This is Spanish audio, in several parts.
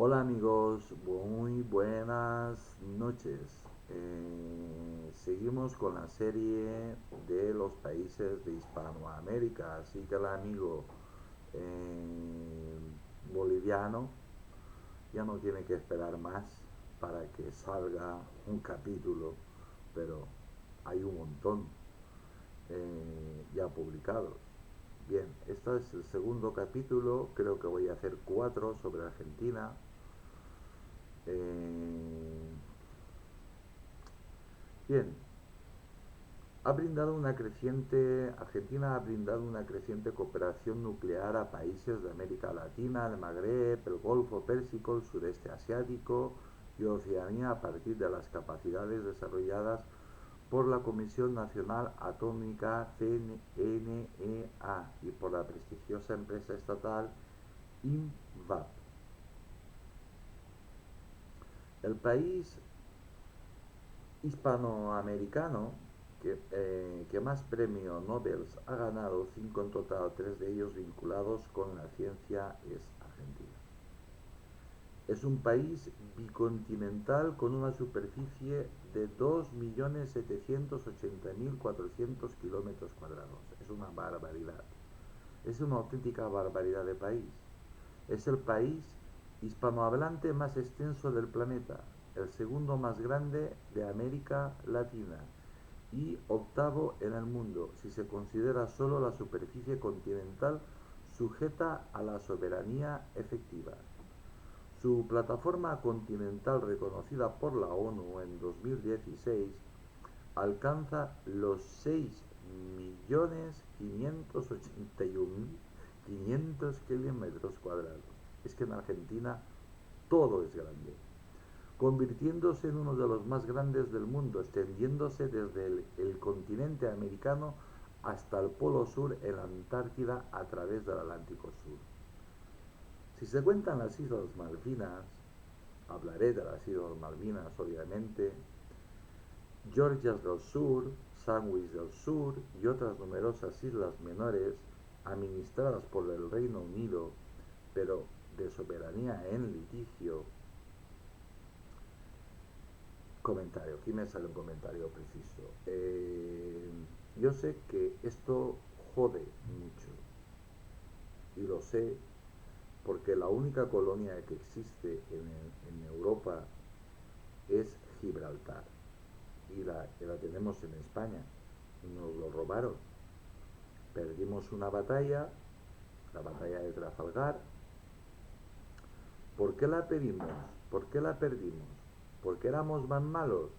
Hola amigos, muy buenas noches. Seguimos con la serie de los países de Hispanoamérica, así que el amigo eh, boliviano ya no tiene que esperar más para que salga un capítulo, pero hay un montón ya publicados. Bien, este es el segundo capítulo, creo que voy a hacer 4 sobre Argentina. Eh, Bien, Argentina ha brindado una creciente cooperación nuclear a países de América Latina, el Magreb, el Golfo Pérsico, el Sudeste Asiático y Oceanía a partir de las capacidades desarrolladas por la Comisión Nacional Atómica CNEA y por la prestigiosa empresa estatal INVAP. El país hispanoamericano que más premios Nobel ha ganado, 5 en total, 3 de ellos vinculados con la ciencia, es Argentina. Es un país bicontinental con una superficie de 2.780.400 kilómetros cuadrados. Es una barbaridad. Es una auténtica barbaridad de país. Es el país hispanohablante más extenso del planeta, el segundo más grande de América Latina y octavo en el mundo si se considera solo la superficie continental sujeta a la soberanía efectiva. Su plataforma continental reconocida por la ONU en 2016 alcanza los 6.581.500 kilómetros cuadrados. Es que en Argentina todo es grande, convirtiéndose en uno de los más grandes del mundo, extendiéndose desde el continente americano hasta el Polo Sur en la Antártida a través del Atlántico Sur. Si se cuentan las Islas Malvinas, hablaré de las Islas Malvinas obviamente, Georgias del Sur, Sandwich del Sur y otras numerosas islas menores administradas por el Reino Unido, pero de soberanía en litigio. Comentario, aquí me sale un comentario preciso. Yo sé que esto jode mucho y lo sé porque la única colonia que existe en Europa es Gibraltar y la tenemos en España. Nos lo robaron. Perdimos una batalla, la batalla de Trafalgar. ¿Por qué la pedimos? ¿Por qué la perdimos? ¿Porque éramos más malos?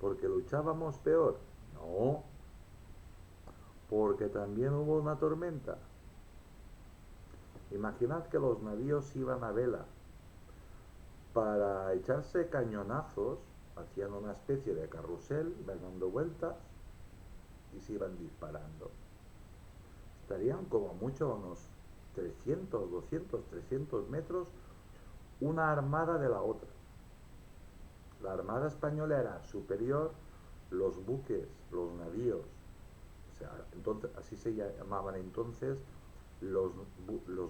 ¿Porque luchábamos peor? No, porque también hubo una tormenta. Imaginad que los navíos iban a vela. Para echarse cañonazos, hacían una especie de carrusel, iban dando vueltas y se iban disparando. Estarían como mucho unos 300, 200, 300 metros una armada de la otra. La armada española era superior, los buques, los navíos, o sea, entonces, así se llamaban entonces los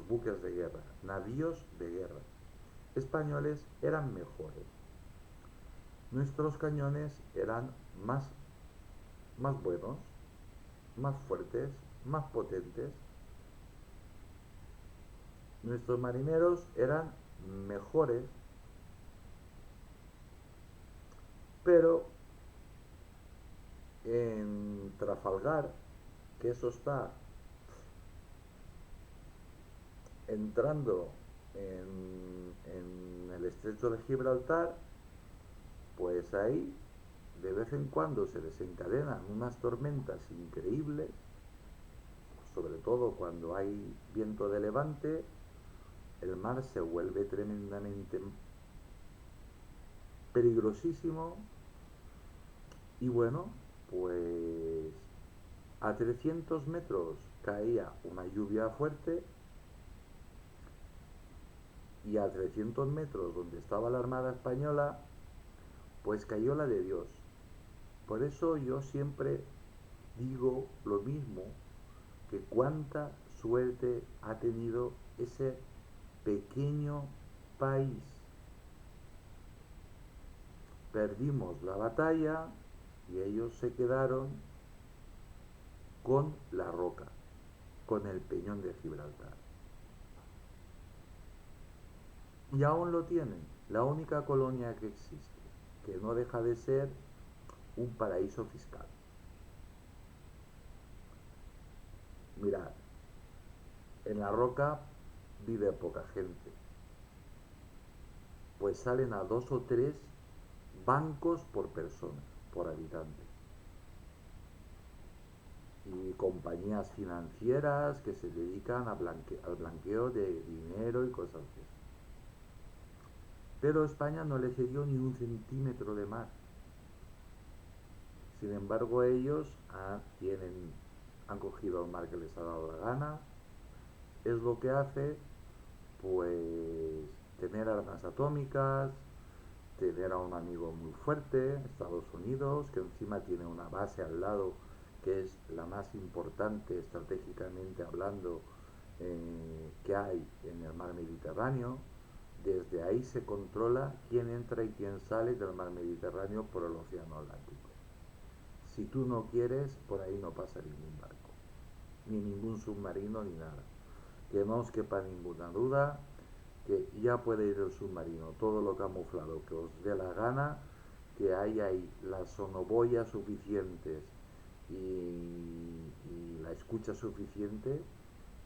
buques de guerra, navíos de guerra españoles eran mejores. Nuestros cañones eran más buenos, más fuertes, más potentes. Nuestros marineros eran mejores, pero en Trafalgar, que eso está entrando en el estrecho de Gibraltar, pues ahí de vez en cuando se desencadenan unas tormentas increíbles, sobre todo cuando hay viento de levante, el mar se vuelve tremendamente peligrosísimo y bueno, pues a 300 metros caía una lluvia fuerte y a 300 metros donde estaba la Armada Española, pues cayó la de Dios. Por eso yo siempre digo lo mismo, que cuánta suerte ha tenido ese pequeño país. Perdimos la batalla y ellos se quedaron con la roca, con el peñón de Gibraltar. Y aún lo tienen, la única colonia que existe, que no deja de ser un paraíso fiscal. Mirad, en la roca vive poca gente, pues salen a 2 o 3 bancos por persona, por habitante. Y compañías financieras que se dedican al blanqueo de dinero y cosas así. Pero España no le cedió ni un centímetro de mar. Sin embargo, ellos han cogido el mar que les ha dado la gana. Es lo que hace, pues, tener armas atómicas, tener a un amigo muy fuerte, Estados Unidos, que encima tiene una base al lado que es la más importante estratégicamente hablando que hay en el mar Mediterráneo. Desde ahí se controla quién entra y quién sale del mar Mediterráneo por el océano Atlántico. Si tú no quieres, por ahí no pasa ningún barco, ni ningún submarino, ni nada. Que no os quepa ninguna duda que ya puede ir el submarino, todo lo camuflado que os dé la gana, que hay las sonoboyas suficientes y la escucha suficiente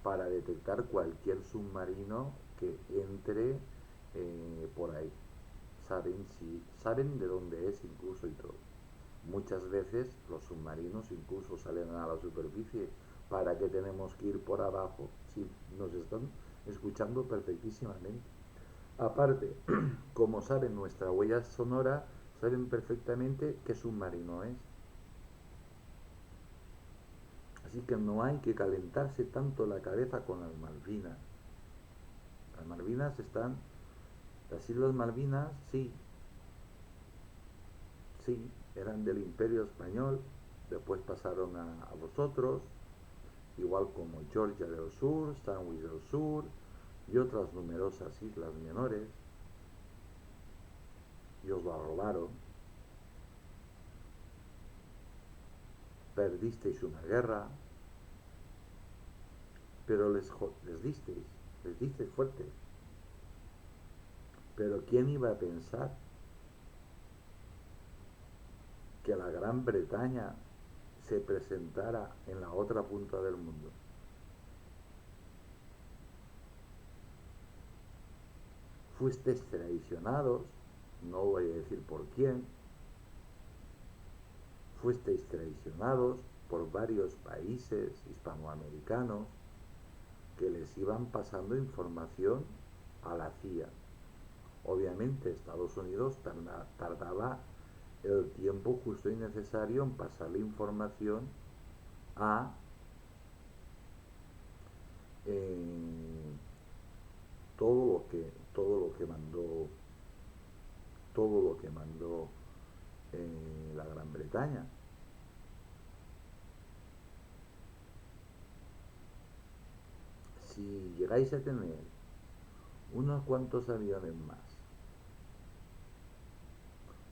para detectar cualquier submarino que entre por ahí. Saben de dónde es incluso y todo. Muchas veces los submarinos incluso salen a la superficie. ¿Para qué tenemos que ir por abajo? Si nos están escuchando perfectísimamente. Aparte, como saben nuestra huella sonora, saben perfectamente qué submarino es. Así que no hay que calentarse tanto la cabeza con las Malvinas. Las Malvinas están, las Islas Malvinas, sí, sí, eran del Imperio Español, después pasaron a vosotros, igual como Georgia del Sur, Sandwich del Sur y otras numerosas islas menores, y os la robaron. Perdisteis una guerra, pero les disteis fuerte. Pero ¿quién iba a pensar que la Gran Bretaña se presentara en la otra punta del mundo? Fuisteis traicionados, no voy a decir por quién, fuisteis traicionados por varios países hispanoamericanos que les iban pasando información a la CIA. Obviamente Estados Unidos tardaba el tiempo justo y necesario en pasar la información a eh, todo lo que mandó la Gran Bretaña. Si llegáis a tener unos cuantos aviones más,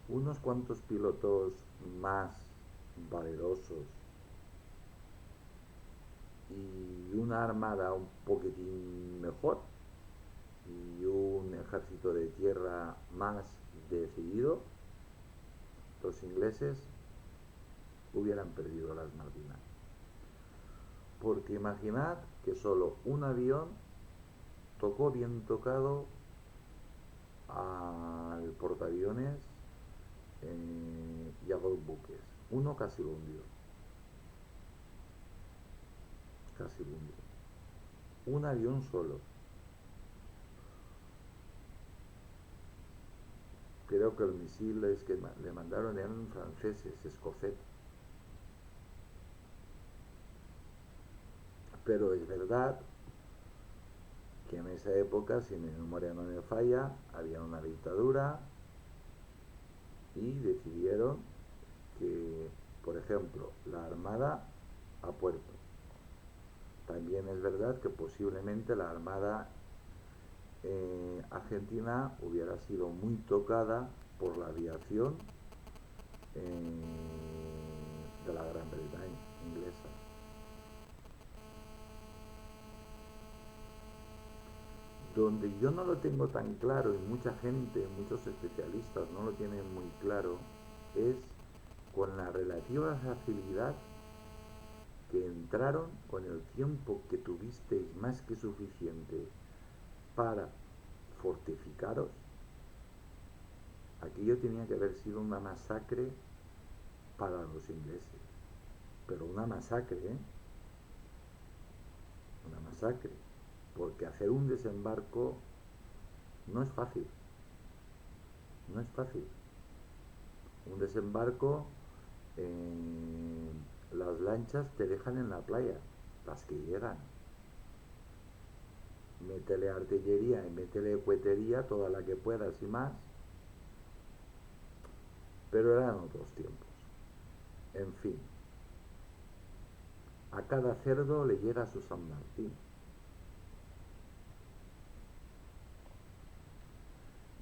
unos cuantos pilotos más valerosos y una armada un poquitín mejor y un ejército de tierra más decidido, los ingleses hubieran perdido las Malvinas. Porque imaginad que solo un avión tocó bien tocado al portaaviones y a 2 buques. Uno casi lo hundió. Casi lo hundió. Un avión solo. Creo que los misiles que le mandaron eran franceses, Escofet. Pero es verdad que en esa época, si mi memoria no me falla, había una dictadura y decidieron que, por ejemplo, la Armada a puerto. También es verdad que posiblemente la Armada Argentina hubiera sido muy tocada por la aviación de la Gran Bretaña inglesa. Donde yo no lo tengo tan claro y mucha gente, muchos especialistas no lo tienen muy claro, es con la relativa facilidad que entraron, con el tiempo que tuvisteis más que suficiente para fortificaros. Aquello tenía que haber sido una masacre para los ingleses, pero una masacre, ¿eh? Una masacre, porque hacer un desembarco no es fácil, no es fácil. Un desembarco, las lanchas te dejan en la playa, las que llegan. Métele artillería y métele cohetería, toda la que puedas y más, pero eran otros tiempos. En fin, a cada cerdo le llega su San Martín.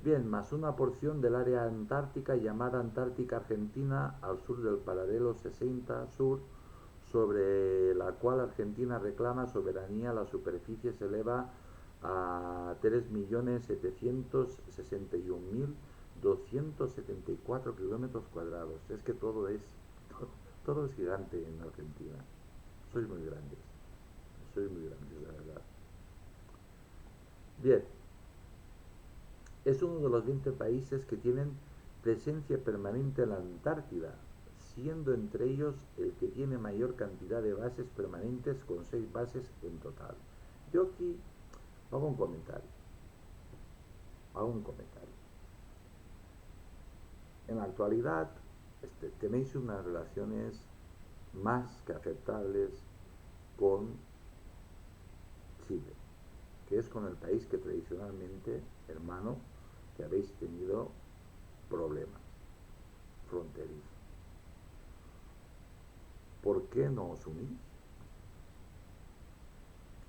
Bien, más una porción del área antártica llamada Antártica Argentina al sur del paralelo 60 sur, sobre la cual Argentina reclama soberanía. La superficie se eleva a 3.761.274 kilómetros cuadrados. Es que todo es gigante en Argentina. Sois muy grandes, la verdad. Bien, es uno de los 20 países que tienen presencia permanente en la Antártida, siendo entre ellos el que tiene mayor cantidad de bases permanentes, con 6 bases en total. Yo aquí hago un comentario. Hago un comentario. En la actualidad tenéis unas relaciones más que aceptables con Chile, que es con el país que tradicionalmente, hermano, que habéis tenido problemas fronterizos. ¿Por qué no os unís?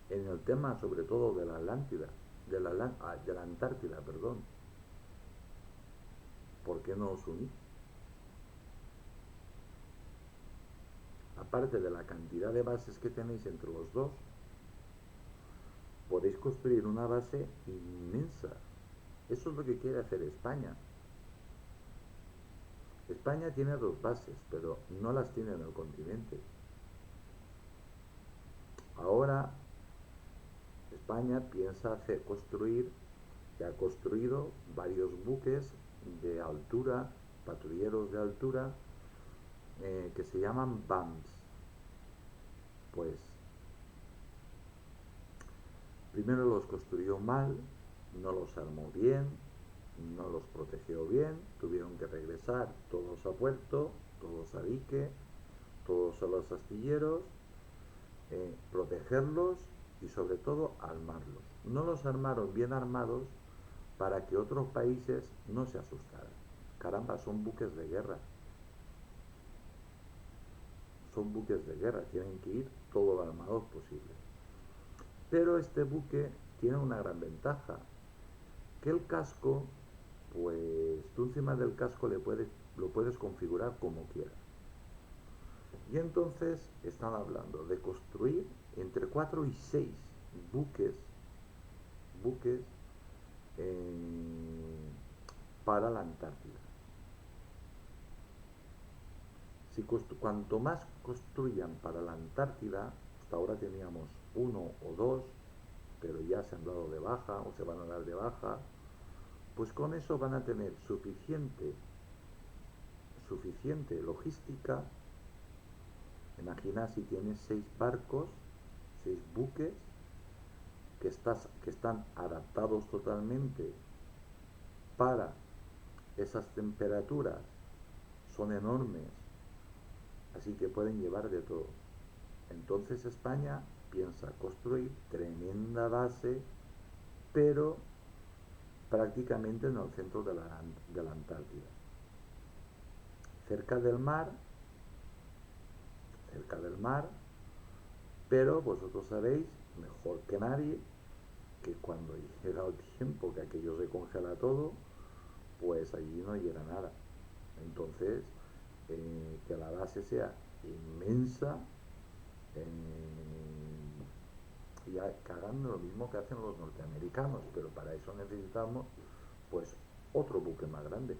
En el tema sobre todo de la Atlántida, de la Antártida, perdón. ¿Por qué no os unís? Aparte de la cantidad de bases que tenéis entre los dos, podéis construir una base inmensa. Eso es lo que quiere hacer España. España tiene 2 bases, pero no las tiene en el continente. Ahora España piensa construir, que ha construido varios buques de altura, patrulleros de altura, que se llaman BAMS. Pues primero los construyó mal, no los armó bien, no los protegió bien, tuvieron que regresar todos a puerto, todos a dique, todos a los astilleros, protegerlos y sobre todo armarlos. No los armaron bien armados para que otros países no se asustaran. Caramba, son buques de guerra. Son buques de guerra, tienen que ir todo lo armados posible. Pero este buque tiene una gran ventaja, que el casco, pues tú encima del casco lo puedes configurar como quieras. Y entonces están hablando de construir entre 4 y 6 buques, buques para la Antártida. Cuanto más construyan para la Antártida, hasta ahora teníamos 1 o 2, pero ya se han dado de baja o se van a dar de baja, pues con eso van a tener suficiente logística. Imagina si tienes 6 barcos, 6 buques, que están adaptados totalmente para esas temperaturas, son enormes, así que pueden llevar de todo. Entonces España piensa construir tremenda base, pero prácticamente en el centro de la Antártida, cerca del mar, pero vosotros sabéis mejor que nadie que cuando llega el tiempo que aquello se congela todo, pues allí no llega nada. Entonces, que la base sea inmensa, y que hagan lo mismo que hacen los norteamericanos, pero para eso necesitamos pues otro buque más grande,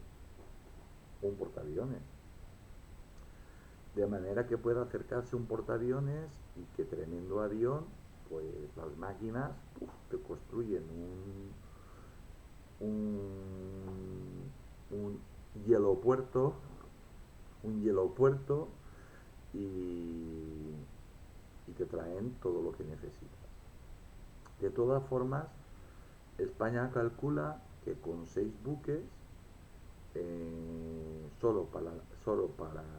un portaaviones, de manera que pueda acercarse un portaaviones y que tremendo avión, pues las máquinas te construyen un, un hielopuerto, un hielopuerto y, y te traen todo lo que necesitas. De todas formas, España calcula que con 6 buques, solo para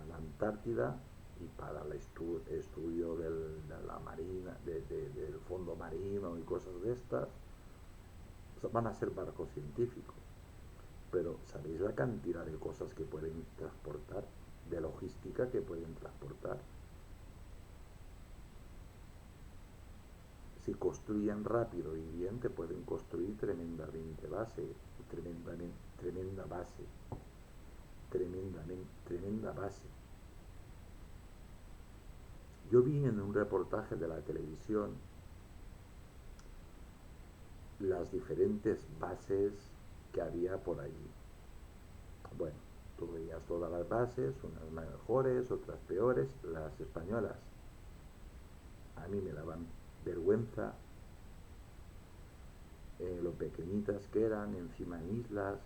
la Antártida y para el estudio de la marina, del fondo marino y cosas de estas, van a ser barcos científicos. Pero ¿sabéis la cantidad de cosas que pueden transportar? De logística que pueden transportar. Si construyen rápido y bien, te pueden construir tremenda base, tremenda base. Yo vi en un reportaje de la televisión las diferentes bases que había por allí. Bueno, tú veías todas las bases, unas mejores, otras peores. Las españolas a mí me daban vergüenza, lo pequeñitas que eran, encima en islas,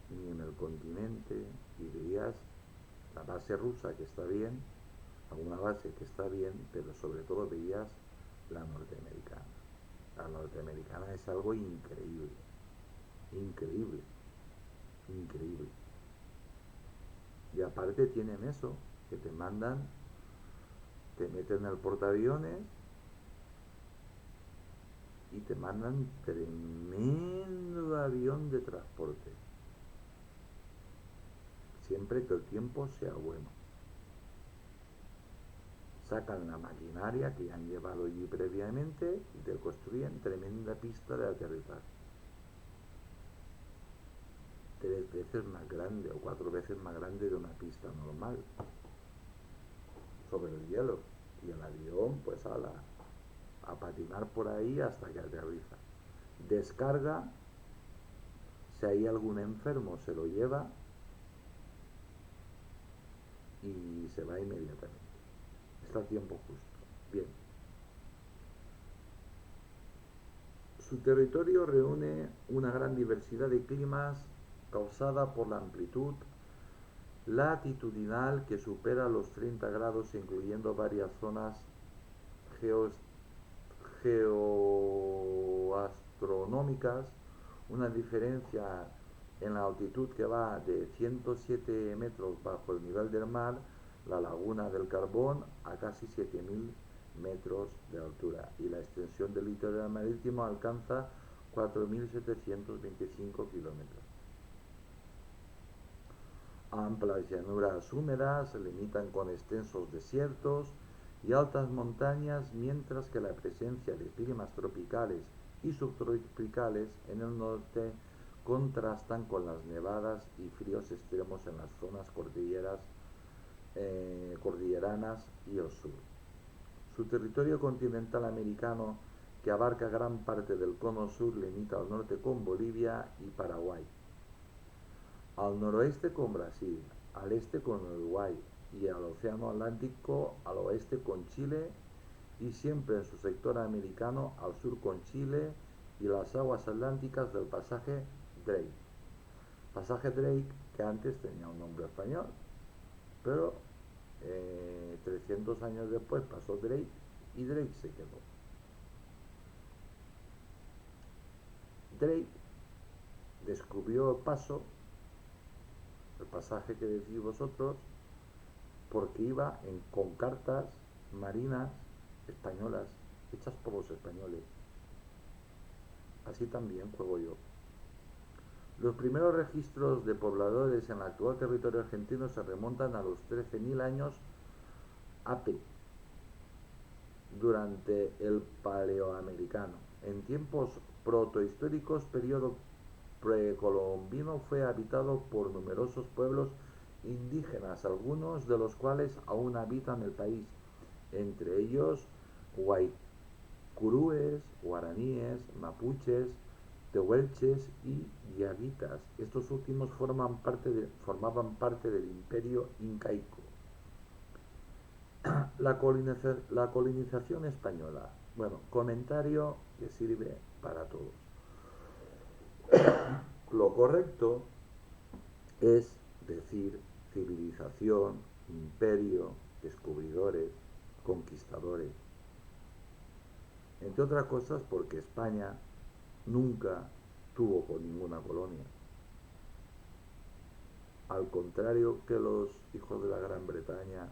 ni en el continente, y veías la base rusa que está bien, alguna base que está bien, pero sobre todo veías la norteamericana. La norteamericana es algo increíble, increíble, increíble. Y aparte tienen eso, que te mandan, te meten en el portaaviones y te mandan tremendo avión de transporte. Siempre que el tiempo sea bueno. Sacan la maquinaria que han llevado allí previamente y te construyen tremenda pista de aterrizaje. 3 veces más grande o 4 veces más grande de una pista normal sobre el hielo. Y el avión, pues a patinar por ahí hasta que aterriza. Descarga, si hay algún enfermo se lo lleva y se va inmediatamente. Está a tiempo justo. Bien. Su territorio reúne una gran diversidad de climas causada por la amplitud latitudinal que supera los 30 grados, incluyendo varias zonas geo geoastronómicas, una diferencia en la altitud que va de 107 metros bajo el nivel del mar, la laguna del Carbón, a casi 7.000 metros de altura, y la extensión del litoral marítimo alcanza 4.725 kilómetros. Amplias llanuras húmedas se limitan con extensos desiertos y altas montañas, mientras que la presencia de climas tropicales y subtropicales en el norte contrastan con las nevadas y fríos extremos en las zonas cordilleranas y el sur. Su territorio continental americano, que abarca gran parte del cono sur, limita al norte con Bolivia y Paraguay, al noroeste con Brasil, al este con Uruguay y al océano Atlántico al oeste con Chile, y siempre en su sector americano al sur con Chile y las aguas atlánticas del pasaje Drake. Pasaje Drake que antes tenía un nombre español, pero 300 años después pasó Drake y Drake se quedó. Drake descubrió el pasaje que decís vosotros, porque iba con cartas marinas españolas, hechas por los españoles. Así también juego yo. Los primeros registros de pobladores en el actual territorio argentino se remontan a los 13.000 años AP, durante el Paleoamericano. En tiempos protohistóricos periodo precolombino fue habitado por numerosos pueblos indígenas, algunos de los cuales aún habitan el país, entre ellos guaycurúes, guaraníes, mapuches, tehuelches y yaguitas. Estos últimos formaban parte del imperio incaico. La colonización española. Bueno, comentario que sirve para todos. Lo correcto es decir civilización, imperio, descubridores, conquistadores. Entre otras cosas porque España nunca tuvo con ninguna colonia. Al contrario que los hijos de la Gran Bretaña,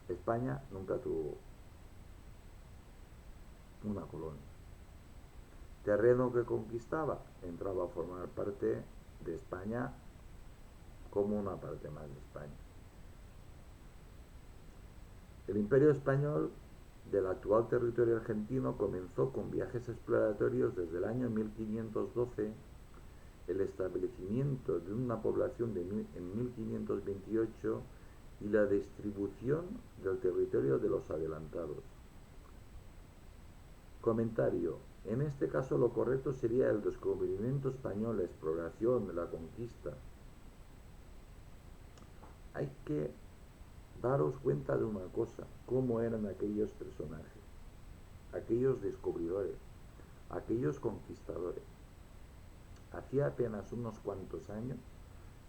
España nunca tuvo una colonia. Terreno que conquistaba entraba a formar parte de España como una parte más de España. El Imperio Español del actual territorio argentino comenzó con viajes exploratorios desde el año 1512, el establecimiento de una población en 1528 y la distribución del territorio de los adelantados. Comentario. En este caso lo correcto sería el descubrimiento español, la exploración, la conquista. Hay que daros cuenta de una cosa, cómo eran aquellos personajes, aquellos descubridores, aquellos conquistadores. Hacía apenas unos cuantos años,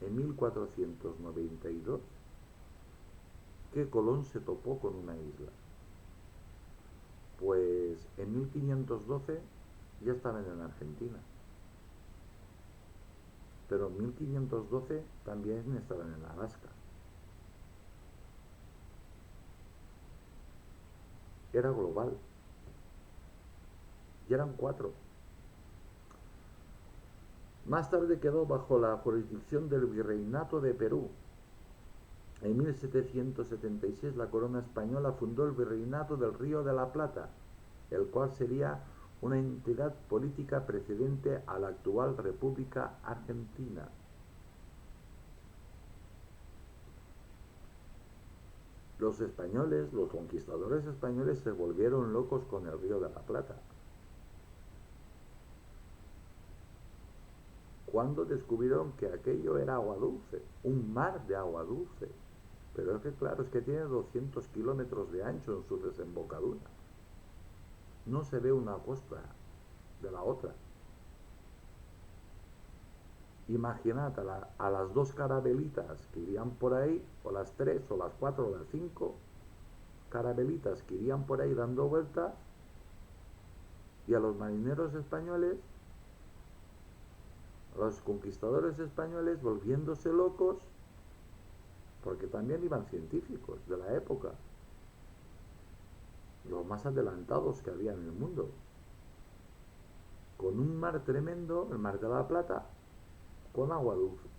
en 1492, que Colón se topó con una isla. Pues en 1512 ya estaban en Argentina. Pero en 1512 también estaban en Alaska. Era global. Y eran 4. Más tarde quedó bajo la jurisdicción del Virreinato de Perú. En 1776 la corona española fundó el Virreinato del Río de la Plata, el cual sería una entidad política precedente a la actual República Argentina. Los españoles, los conquistadores españoles se volvieron locos con el Río de la Plata. Cuando descubrieron que aquello era agua dulce, un mar de agua dulce. Pero es que claro, es que tiene 200 kilómetros de ancho en su desembocadura. No se ve una costa de la otra. Imaginad a las 2 carabelitas que irían por ahí, o las 3, o las 4, o las 5 carabelitas que irían por ahí dando vueltas, y a los marineros españoles, a los conquistadores españoles volviéndose locos, porque también iban científicos de la época, los más adelantados que había en el mundo, con un mar tremendo, el Mar de la Plata, con agua dulce,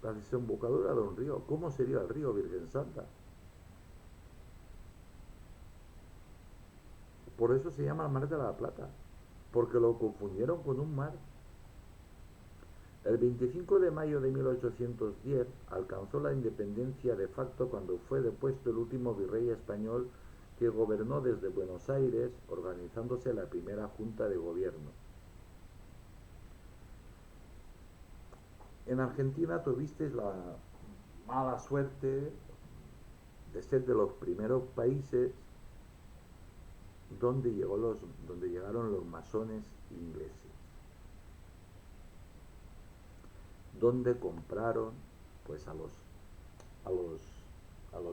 la desembocadura de un río. ¿Cómo sería el río Virgen Santa? Por eso se llama el Mar de la Plata, porque lo confundieron con un mar. El 25 de mayo de 1810 alcanzó la independencia de facto cuando fue depuesto el último virrey español que gobernó desde Buenos Aires, organizándose la primera junta de gobierno. En Argentina tuvisteis la mala suerte de ser de los primeros países donde llegaron los masones ingleses, donde compraron pues a los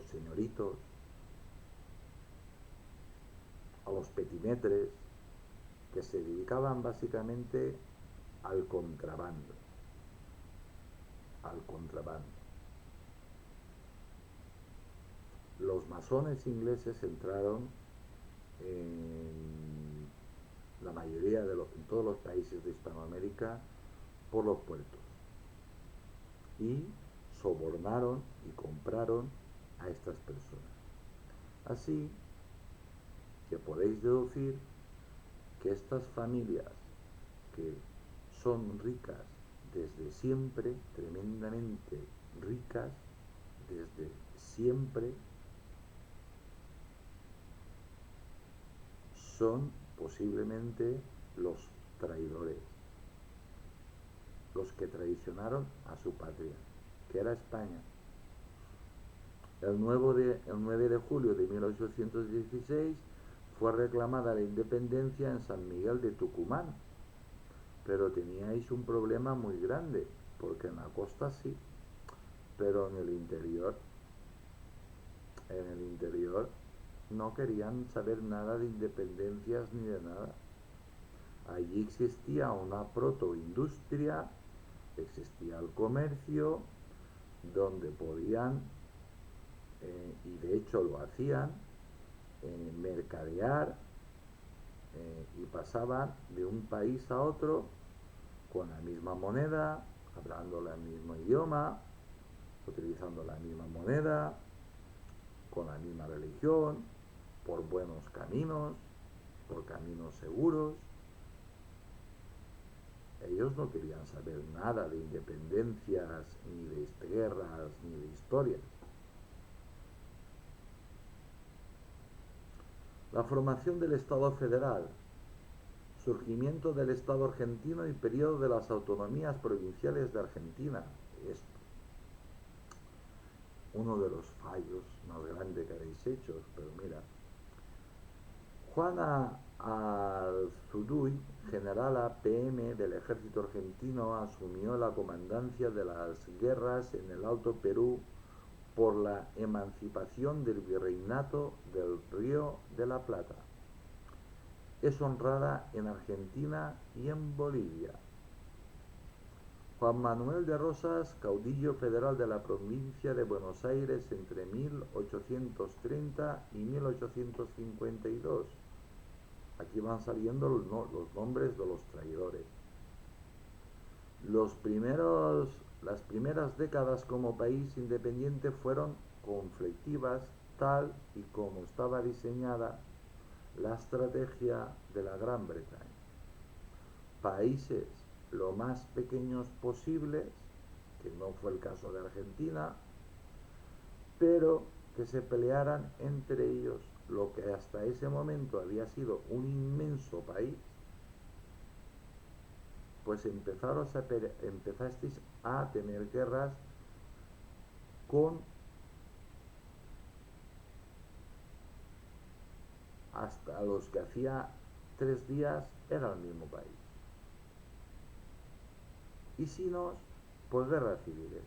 señoritos, a los petimetres, que se dedicaban básicamente al contrabando. Los masones ingleses entraron en la mayoría en todos los países de Hispanoamérica por los puertos y sobornaron y compraron a estas personas. Así que podéis deducir que estas familias que son ricas desde siempre, tremendamente ricas desde siempre, son posiblemente los traidores, los que traicionaron a su patria, que era España. El 9 de julio de 1816 fue reclamada la independencia en San Miguel de Tucumán, pero teníais un problema muy grande, porque en la costa sí, pero en el interior no querían saber nada de independencias ni de nada. Allí existía una protoindustria, existía el comercio, donde podían, y de hecho lo hacían, mercadear, y pasaban de un país a otro con la misma moneda, hablando el mismo idioma, utilizando la misma moneda, con la misma religión, por buenos caminos, por caminos seguros. Ellos no querían saber nada de independencias, ni de guerras, ni de historias. La formación del Estado federal, surgimiento del Estado argentino y periodo de las autonomías provinciales de Argentina. Esto, uno de los fallos más grandes que habéis hecho, pero mira. Juana Alzuduy, general APM del ejército argentino, asumió la comandancia de las guerras en el Alto Perú por la emancipación del virreinato del Río de la Plata. Es honrada en Argentina y en Bolivia. Juan Manuel de Rosas, caudillo federal de la provincia de Buenos Aires entre 1830 y 1852. Aquí van saliendo los nombres de los traidores. Las primeras décadas como país independiente fueron conflictivas, tal y como estaba diseñada la estrategia de la Gran Bretaña. Países lo más pequeños posibles, que no fue el caso de Argentina, pero que se pelearan entre ellos lo que hasta ese momento había sido un inmenso país, pues empezasteis a tener guerras con hasta los que hacía 3 días era el mismo país. Y si no, pues guerras civiles.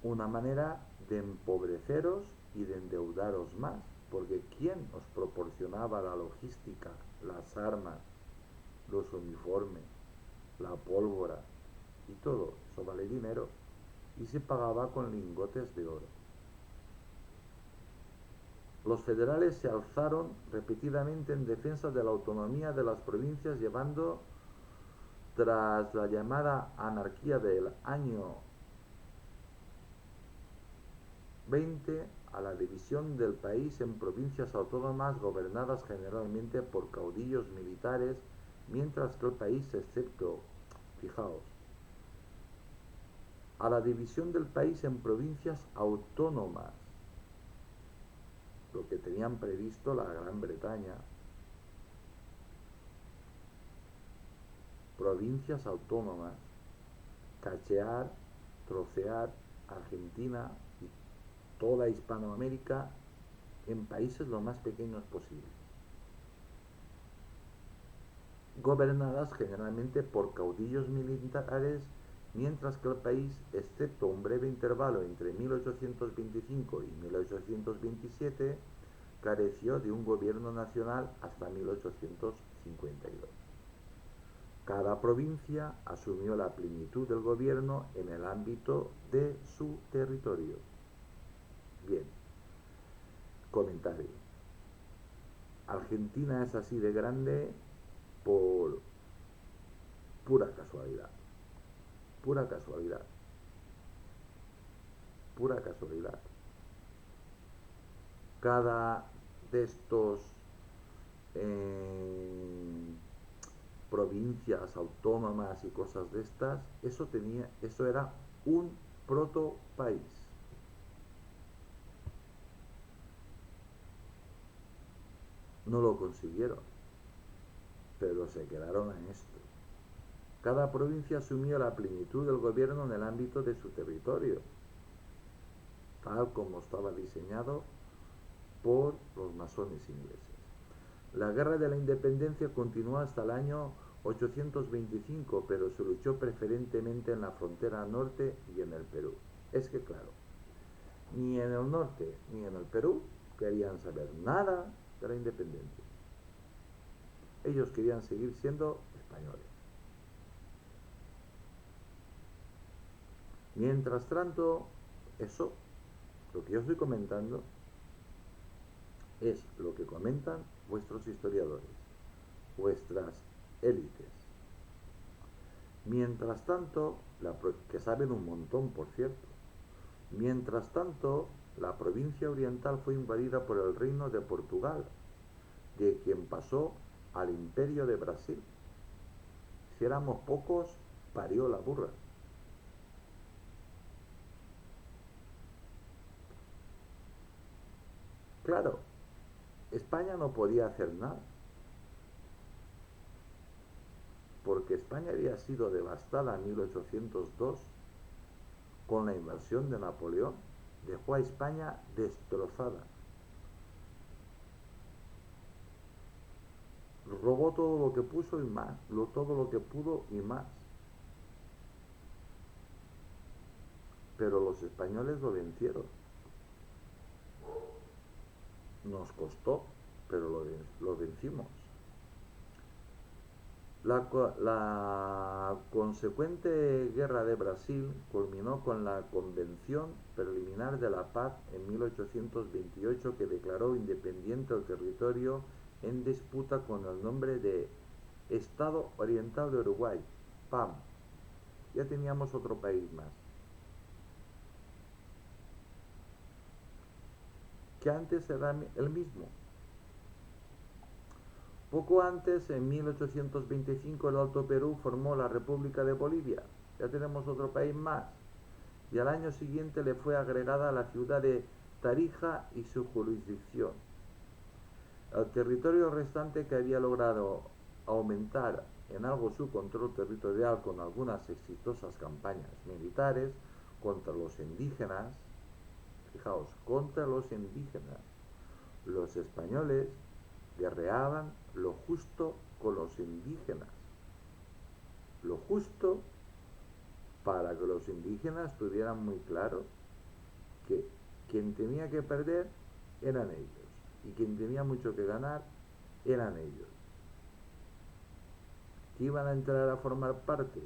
Una manera de empobreceros y de endeudaros más, porque ¿quién os proporcionaba la logística, las armas, los uniformes, la pólvora y todo? Eso vale dinero y se pagaba con lingotes de oro. Los federales se alzaron repetidamente en defensa de la autonomía de las provincias, llevando, tras la llamada anarquía del año 20, a la división del país en provincias autónomas gobernadas generalmente por caudillos militares, mientras que el país, excepto, fijaos, a la división del país en provincias autónomas, lo que tenían previsto la Gran Bretaña, provincias autónomas, cachear, trocear Argentina y toda Hispanoamérica en países lo más pequeños posibles, gobernadas generalmente por caudillos militares, mientras que el país, excepto un breve intervalo entre 1825 y 1827, careció de un gobierno nacional hasta 1852. Cada provincia asumió la plenitud del gobierno en el ámbito de su territorio. Bien, comentario. Argentina es así de grande por pura casualidad. Pura casualidad. Pura casualidad. Cada de estos eh, provincias autónomas y cosas de estas, eso era un proto país. No lo consiguieron, pero se quedaron en esto. Cada provincia asumió la plenitud del gobierno en el ámbito de su territorio, tal como estaba diseñado por los masones ingleses. La guerra de la independencia continuó hasta el año 825, pero se luchó preferentemente en la frontera norte y en el Perú. Es que claro, ni en el norte ni en el Perú querían saber nada de la independencia. Ellos querían seguir siendo españoles. Mientras tanto, eso, lo que yo estoy comentando, es lo que comentan vuestros historiadores, vuestras élites. Mientras tanto, que saben un montón, por cierto, mientras tanto, la provincia oriental fue invadida por el reino de Portugal, de quien pasó al imperio de Brasil. Si éramos pocos, parió la burra. Claro, España no podía hacer nada, porque España había sido devastada en 1802 con la invasión de Napoleón. Dejó a España destrozada. Robó todo lo que puso y más, todo lo que pudo y más. Pero los españoles lo vencieron. Nos costó, pero lo vencimos. La consecuente guerra de Brasil culminó con la Convención Preliminar de la Paz en 1828, que declaró independiente el territorio en disputa con el nombre de Estado Oriental de Uruguay, PAM. Ya teníamos otro país más, que antes era el mismo. Poco antes, en 1825, el Alto Perú formó la República de Bolivia. Ya tenemos otro país más. Y al año siguiente le fue agregada la ciudad de Tarija y su jurisdicción. El territorio restante, que había logrado aumentar en algo su control territorial con algunas exitosas campañas militares contra los indígenas, fijaos, contra los indígenas, los españoles guerreaban lo justo con los indígenas, lo justo para que los indígenas tuvieran muy claro que quien tenía que perder eran ellos y quien tenía mucho que ganar eran ellos, que iban a entrar a formar parte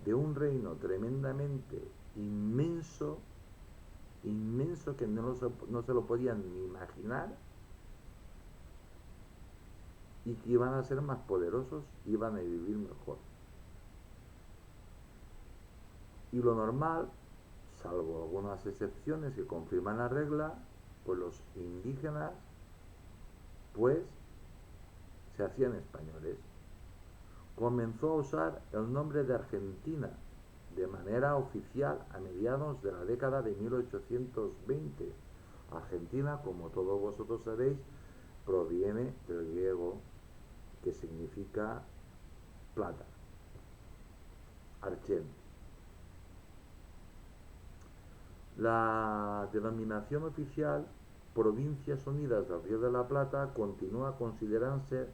de un reino tremendamente inmenso, inmenso, que no se lo podían ni imaginar, y que iban a ser más poderosos, iban a vivir mejor. Y lo normal, salvo algunas excepciones que confirman la regla, pues los indígenas pues se hacían españoles. Comenzó a usar el nombre de Argentina de manera oficial a mediados de la década de 1820. Argentina, como todos vosotros sabéis, proviene del griego, que significa plata, argent. La denominación oficial Provincias Unidas del Río de la Plata continúa considerándose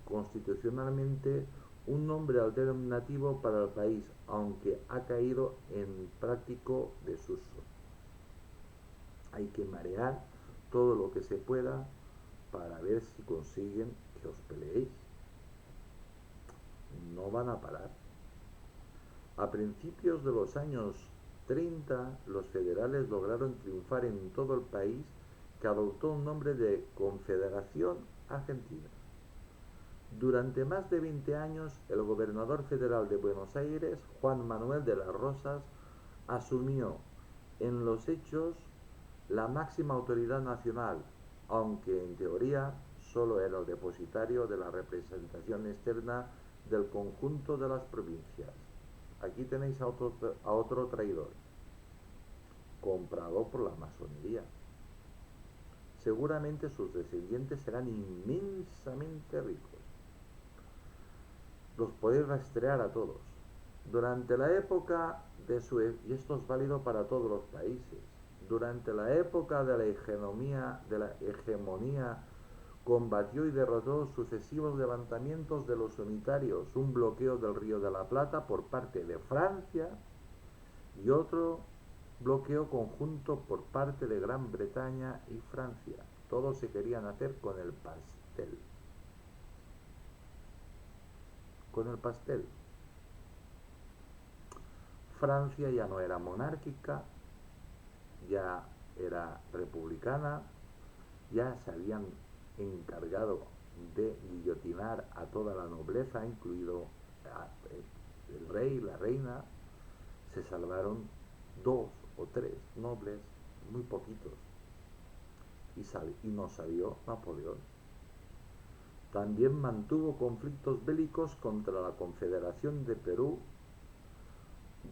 constitucionalmente un nombre alternativo para el país, aunque ha caído en práctico desuso. Hay que marear todo lo que se pueda para ver si consiguen que os peleéis. No van a parar. A principios de los años 30, los federales lograron triunfar en todo el país, que adoptó un nombre de Confederación Argentina. Durante más de 20 años, el gobernador federal de Buenos Aires, Juan Manuel de las Rosas, asumió en los hechos la máxima autoridad nacional, aunque en teoría solo era el depositario de la representación externa del conjunto de las provincias. Aquí tenéis a otro traidor, comprado por la masonería. Seguramente sus descendientes serán inmensamente ricos. Los podéis rastrear a todos. Durante la época de su... Y esto es válido para todos los países. Durante la época de la hegemonía combatió y derrotó sucesivos levantamientos de los unitarios, un bloqueo del Río de la Plata por parte de Francia y otro bloqueo conjunto por parte de Gran Bretaña y Francia. Todos se querían hacer con el pastel. Con el pastel. Francia ya no era monárquica, ya era republicana, ya se habían encargado de guillotinar a toda la nobleza, incluido el rey y la reina. Se salvaron 2 o 3 nobles, muy poquitos, y no salió Napoleón. También mantuvo conflictos bélicos contra la Confederación de Perú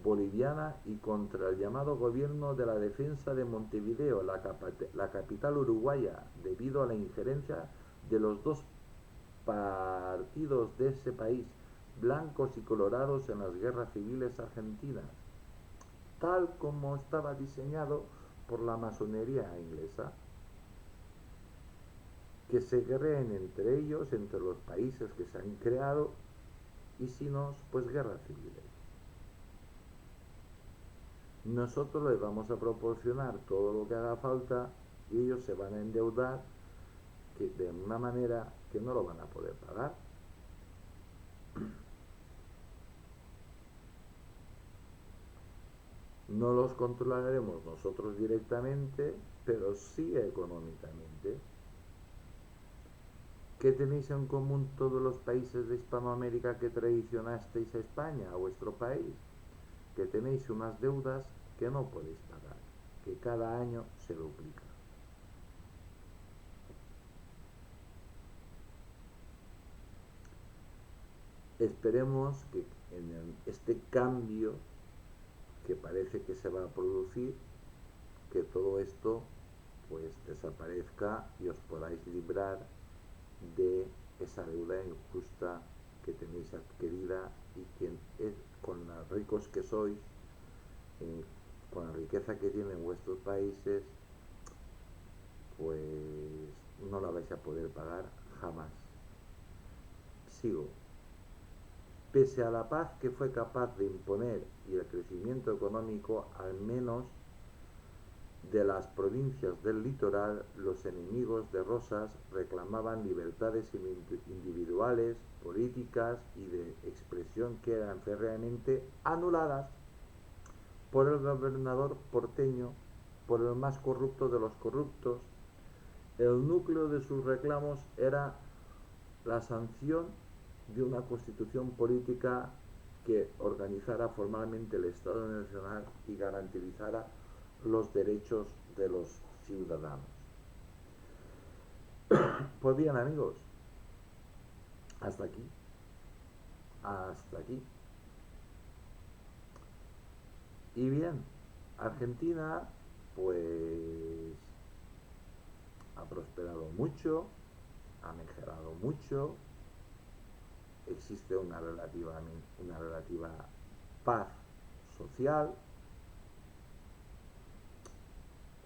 Boliviana y contra el llamado Gobierno de la Defensa de Montevideo, la capital uruguaya, debido a la injerencia de los dos partidos de ese país, blancos y colorados, en las guerras civiles argentinas, tal como estaba diseñado por la masonería inglesa. Que se guerreen entre ellos, entre los países que se han creado, y si no, pues guerras civiles. Nosotros les vamos a proporcionar todo lo que haga falta y ellos se van a endeudar de una manera que no lo van a poder pagar. No los controlaremos nosotros directamente, pero sí económicamente. ¿Qué tenéis en común todos los países de Hispanoamérica que traicionasteis a España, a vuestro país? Que tenéis unas deudas que no podéis pagar, que cada año se duplican. Esperemos que en este cambio que parece que se va a producir, que todo esto pues desaparezca y os podáis librar de esa deuda injusta que tenéis adquirida y que con los ricos que sois, con la riqueza que tienen vuestros países, pues no la vais a poder pagar jamás. Sigo. Pese a la paz que fue capaz de imponer y el crecimiento económico, al menos de las provincias del litoral, los enemigos de Rosas reclamaban libertades individuales, políticas y de expresión que eran férreamente anuladas por el gobernador porteño, por el más corrupto de los corruptos. El núcleo de sus reclamos era la sanción de una constitución política que organizara formalmente el Estado Nacional y garantizara los derechos de los ciudadanos. Pues bien, amigos, hasta aquí, hasta aquí. Y bien, Argentina pues ha prosperado mucho, ha mejorado mucho, existe una relativa paz social,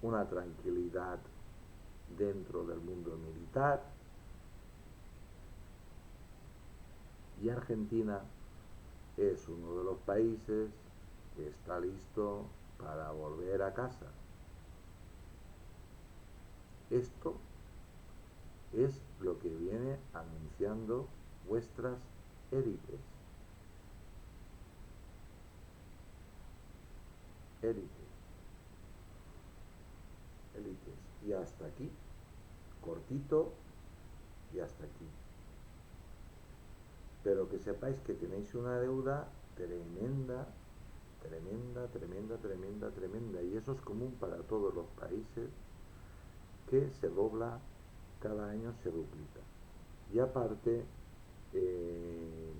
una tranquilidad dentro del mundo militar, y Argentina es uno de los países que está listo para volver a casa. Esto es lo que viene anunciando vuestras élites. Élites. Y hasta aquí, cortito y hasta aquí. Pero que sepáis que tenéis una deuda tremenda, tremenda, y eso es común para todos los países, que se dobla cada año se duplica. Y aparte, eh,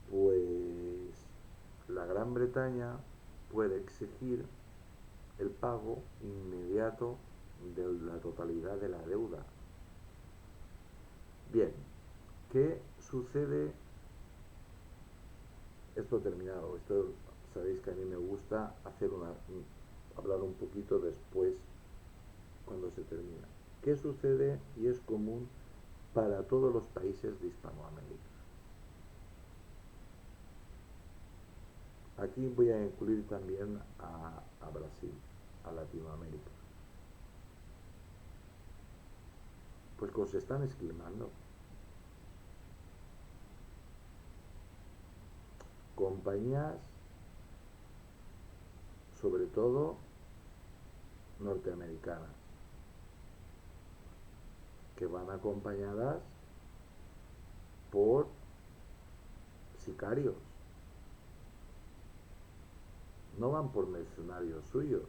pues la Gran Bretaña puede exigir el pago inmediato de la totalidad de la deuda. Bien, ¿qué sucede? Esto terminado. Esto sabéis que a mí me gusta hablar un poquito después cuando se termina. ¿Qué sucede y es común para todos los países de Hispanoamérica? Aquí voy a incluir también a Brasil, a Latinoamérica. Pues que os están esquilmando. Compañías, sobre todo norteamericanas, que van acompañadas por sicarios. No van por mercenarios suyos.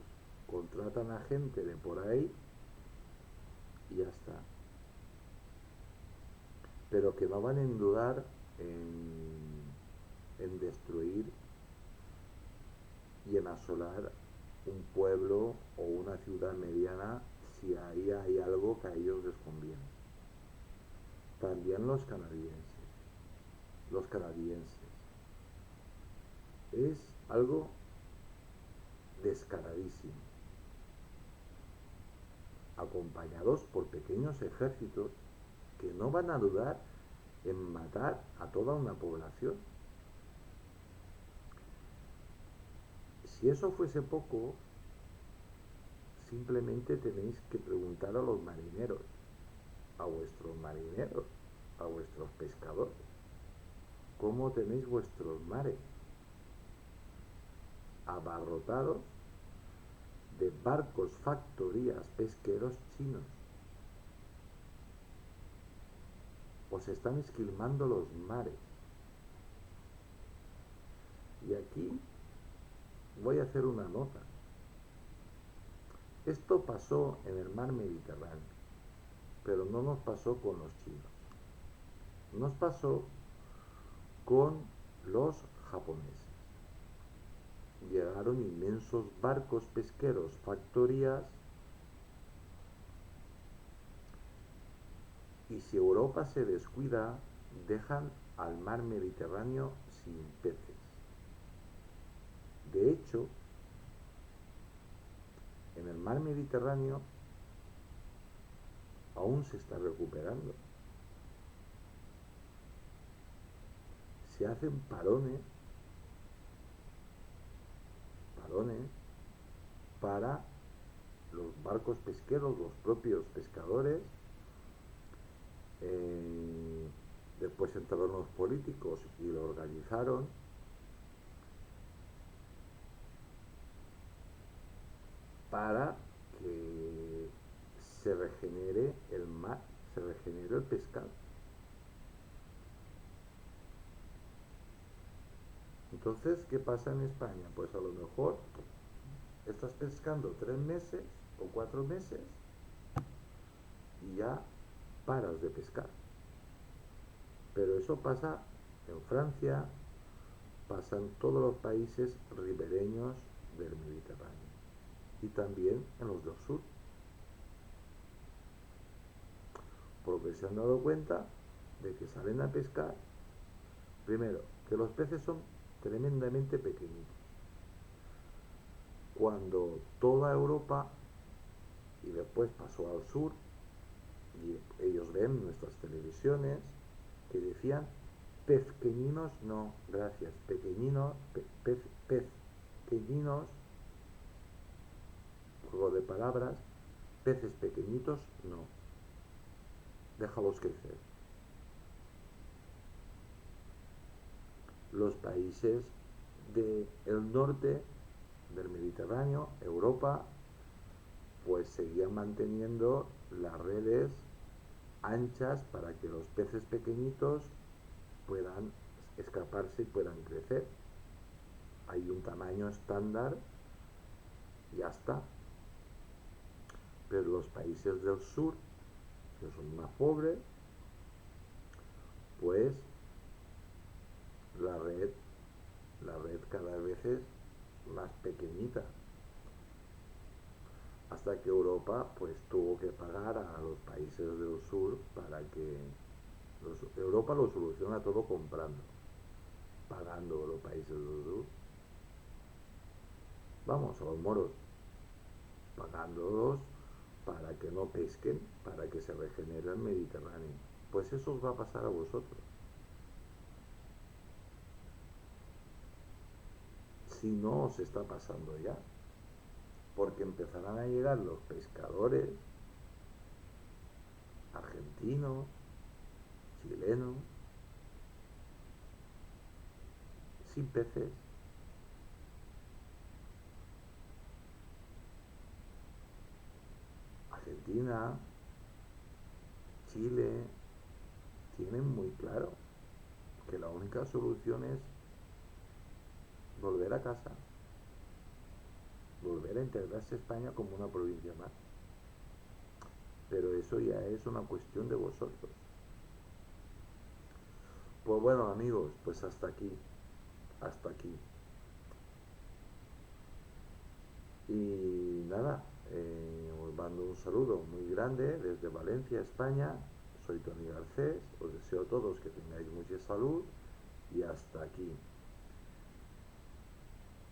Contratan a gente de por ahí y ya está. Pero que no van a dudar en destruir y en asolar un pueblo o una ciudad mediana si ahí hay algo que a ellos les conviene. También los canadienses. Los canadienses. Es algo descaradísimo. Acompañados por pequeños ejércitos que no van a dudar en matar a toda una población. Si eso fuese poco, simplemente tenéis que preguntar a los marineros, a vuestros marineros, a vuestros pescadores, ¿cómo tenéis vuestros mares? Abarrotados de barcos, factorías, pesqueros chinos. Os están esquilmando los mares. Y aquí voy a hacer una nota. Esto pasó en el mar Mediterráneo, pero no nos pasó con los chinos. Nos pasó con los japoneses. Llegaron inmensos barcos pesqueros, factorías, y si Europa se descuida, dejan al mar Mediterráneo sin peces. De hecho, en el mar Mediterráneo aún se está recuperando. Se hacen parones para los barcos pesqueros, los propios pescadores. Después entraron los políticos y lo organizaron para que se regenere el mar, se regenere el pescado. Entonces, ¿qué pasa en España? Pues a lo mejor estás pescando 3 meses o 4 meses y ya paras de pescar. Pero eso pasa en Francia, pasa en todos los países ribereños del Mediterráneo y también en los del sur. Porque se han dado cuenta de que salen a pescar, primero, que los peces son tremendamente pequeñitos. Cuando toda Europa, y después pasó al sur, y ellos ven nuestras televisiones, que decían pezqueñinos, no, gracias, pequeñinos, pequeñinos, juego de palabras, peces pequeñitos, no, déjalos crecer. Los países del norte del Mediterráneo, Europa, pues seguían manteniendo las redes anchas para que los peces pequeñitos puedan escaparse y puedan crecer. Hay un tamaño estándar y ya está. Pero los países del sur que son más pobres, pues la red, la red cada vez es más pequeñita, hasta que Europa pues tuvo que pagar a los países del sur para que Europa lo soluciona todo comprando, pagando a los países del sur, vamos, a los moros, pagándolos para que no pesquen, para que se regenere el Mediterráneo. Pues eso os va a pasar a vosotros. Si no os está pasando ya, porque empezarán a llegar los pescadores argentinos, chilenos, sin peces. Argentina, Chile, tienen muy claro que la única solución es volver a casa, volver a integrarse a España como una provincia más. Pero eso ya es una cuestión de vosotros. Pues bueno, amigos, pues hasta aquí, hasta aquí. Y nada, os mando un saludo muy grande desde Valencia, España. Soy Tony Garcés, os deseo a todos que tengáis mucha salud y hasta aquí.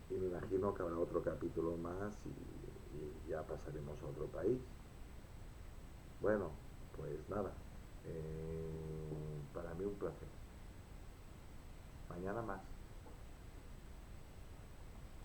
Y me imagino que habrá otro capítulo más y ya pasaremos a otro país. Bueno, pues nada, para mí un placer. Mañana más.